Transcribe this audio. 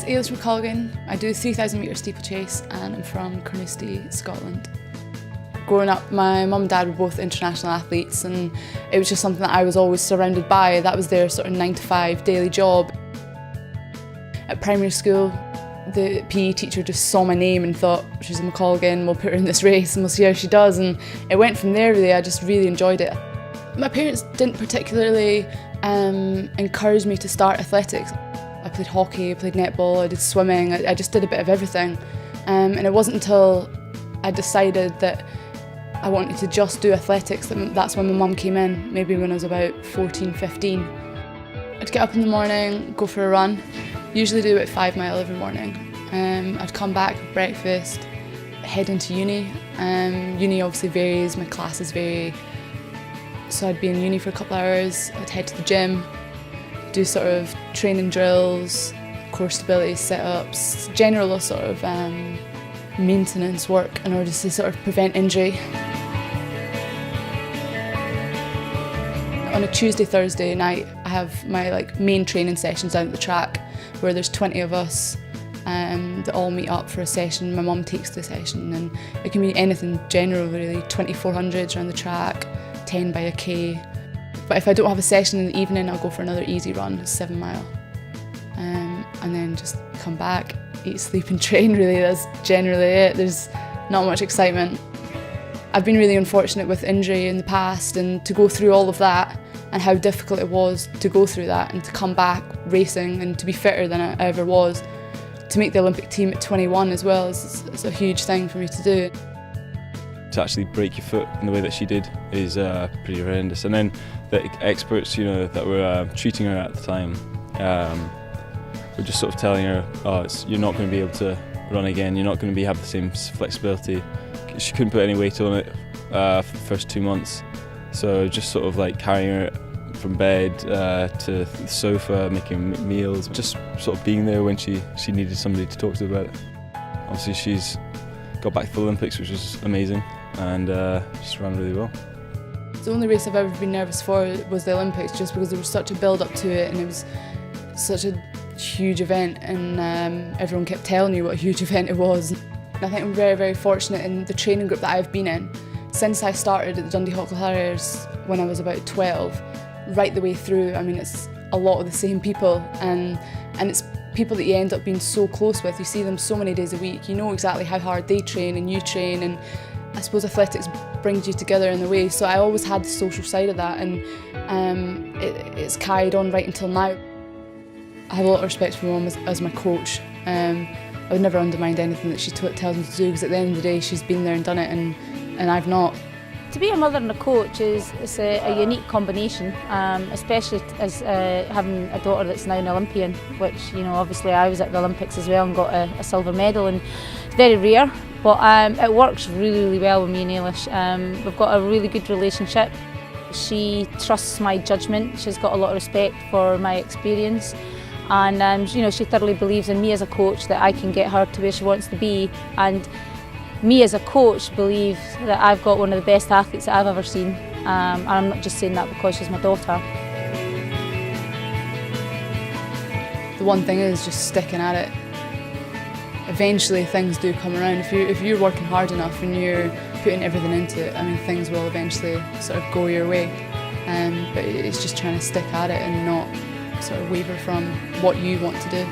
Ailsa McColgan. I do 3,000 metre steeplechase and I'm from Carnoustie, Scotland. Growing up, my mum and dad were both international athletes and it was just something that I was always surrounded by. That was their sort of 9 to 5 daily job. At primary school, the PE teacher just saw my name and thought, she's a McColgan, we'll put her in this race and we'll see how she does. And it went from there really, I just really enjoyed it. My parents didn't particularly encourage me to start athletics. I played hockey, I played netball, I did swimming, I just did a bit of everything. And it wasn't until I decided that I wanted to just do athletics that's when my mum came in, maybe when I was about 14, 15. I'd get up in the morning, go for a run, usually do about 5 mile every morning. I'd come back, breakfast, head into uni. Uni obviously varies, my classes vary. So I'd be in uni for a couple of hours, I'd head to the gym, do sort of training drills, core stability sit-ups, general sort of maintenance work in order to sort of prevent injury. On a Tuesday, Thursday night, I have my main training sessions down at the track where there's 20 of us that all meet up for a session. My mum takes the session and it can be anything general really, 2400s around the track, 10 by a K. But if I don't have a session in the evening, I'll go for another easy run, 7 mile. And then just come back, eat, sleep and train really, that's generally it. There's not much excitement. I've been really unfortunate with injury in the past and to go through all of that and how difficult it was to go through that and to come back racing and to be fitter than I ever was. To make the Olympic team at 21 as well is a huge thing for me to do. To actually break your foot in the way that she did is pretty horrendous. And then the experts, that were treating her at the time, were just sort of telling her, "Oh, you're not going to be able to run again. You're not going to have the same flexibility." She couldn't put any weight on it for the first 2 months, so just sort of carrying her from bed to the sofa, making meals, just sort of being there when she needed somebody to talk to about it. Obviously, she's got back to the Olympics, which was amazing, and just ran really well. The only race I've ever been nervous for was the Olympics, just because there was such a build-up to it and it was such a huge event, and everyone kept telling you what a huge event it was. I think I'm very, very fortunate in the training group that I've been in. Since I started at the Dundee Hockle Harriers when I was about 12, right the way through, I mean, it's a lot of the same people, and it's people that you end up being so close with. You see them so many days a week, you know exactly how hard they train and you train, and I suppose athletics brings you together in a way. So I always had the social side of that, and it's carried on right until now. I have a lot of respect for my mum as my coach. I would never undermine anything that she tells me to do, because at the end of the day she's been there and done it, and I've not. To be a mother and a coach is a unique combination, especially as having a daughter that's now an Olympian, which obviously I was at the Olympics as well and got a silver medal, and it's very rare, but it works really, really well with me and Ailish. We've got a really good relationship. She trusts my judgment, she's got a lot of respect for my experience, and she thoroughly believes in me as a coach that I can get her to where she wants to be, and me as a coach believe that I've got one of the best athletes that I've ever seen, and I'm not just saying that because she's my daughter. The one thing is just sticking at it. Eventually things do come around. If you're working hard enough and you're putting everything into it, I mean, things will eventually sort of go your way. But it's just trying to stick at it and not sort of waver from what you want to do.